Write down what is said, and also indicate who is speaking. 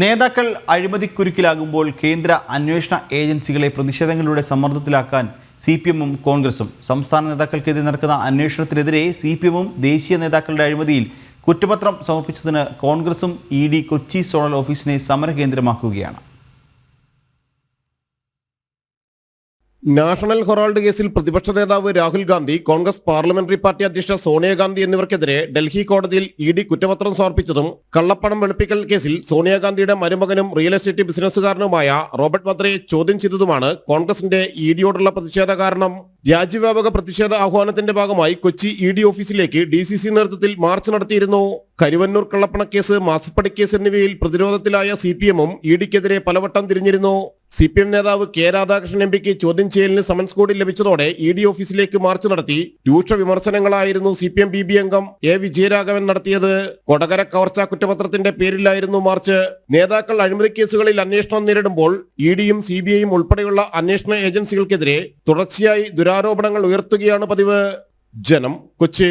Speaker 1: നേതാക്കൾ അഴിമതിക്കുരുക്കിലാകുമ്പോൾ കേന്ദ്ര അന്വേഷണ ഏജൻസികളെ പ്രതിഷേധങ്ങളിലൂടെ സമ്മർദ്ദത്തിലാക്കാൻ സിപിഎമ്മും കോൺഗ്രസും. സംസ്ഥാന നേതാക്കൾക്കെതിരെ നടക്കുന്ന അന്വേഷണത്തിനെതിരെ സിപിഎമ്മും ദേശീയ നേതാക്കളുടെ അഴിമതിയിൽ കുറ്റപത്രം സമർപ്പിച്ചതിന് കോൺഗ്രസും ED Kochi zonal ഓഫീസിനെ സമരകേന്ദ്രമാക്കുകയാണ്.
Speaker 2: National Herald കേസിൽ പ്രതിപക്ഷ നേതാവ് രാഹുൽ ഗാന്ധി, കോൺഗ്രസ് പാർലമെന്ററി പാർട്ടി അധ്യക്ഷ സോണിയാഗാന്ധി എന്നിവർക്കെതിരെ ഡൽഹി കോടതിയിൽ ഇഡി കുറ്റപത്രം സമർപ്പിച്ചതും കള്ളപ്പണം വെളുപ്പിക്കൽ കേസിൽ സോണിയാഗാന്ധിയുടെ മരുമകനും റിയൽ എസ്റ്റേറ്റ് ബിസിനസ്സുകാരനുമായ റോബർട്ട് വദ്രയെ ചോദ്യം ചെയ്തതുമാണ് കോൺഗ്രസിന്റെ ഇഡിയോടുള്ള പ്രതിഷേധ കാരണം. രാജ്യവ്യാപക പ്രതിഷേധ ആഹ്വാനത്തിന്റെ ഭാഗമായി കൊച്ചി ഇഡി ഓഫീസിലേക്ക് ഡിസിസി നേതൃത്വത്തിൽ മാർച്ച് നടത്തിയിരുന്നു. കരുവന്നൂർ കള്ളപ്പണക്കേസ്, മാസപ്പടിക്കേസ് എന്നിവയിൽ പ്രതിരോധത്തിലായ സിപിഎമ്മും ഇഡിക്കെതിരെ പലവട്ടം തിരിഞ്ഞിരുന്നു. സിപിഎം നേതാവ് കെ രാധാകൃഷ്ണൻ എംപിക്ക് ചോദ്യം ചെയ്യലിന് സമൻസ് കൂടി ലഭിച്ചതോടെ ഇഡി ഓഫീസിലേക്ക് മാർച്ച് നടത്തി രൂക്ഷ വിമർശനങ്ങളായിരുന്നു സിപിഎം ബി അംഗം എ വിജയരാഘവൻ നടത്തിയത്. കൊടകര കവർച്ചാ കുറ്റപത്രത്തിന്റെ പേരിലായിരുന്നു മാർച്ച്. നേതാക്കൾ അഴിമതി കേസുകളിൽ അന്വേഷണം നേരിടുമ്പോൾ ഇഡിയും സിബിഐയും ഉൾപ്പെടെയുള്ള അന്വേഷണ ഏജൻസികൾക്കെതിരെ തുടർച്ചയായി ദുരാരോപണങ്ങൾ ഉയർത്തുകയാണ് പതിവ്. ജനം, കൊച്ചി.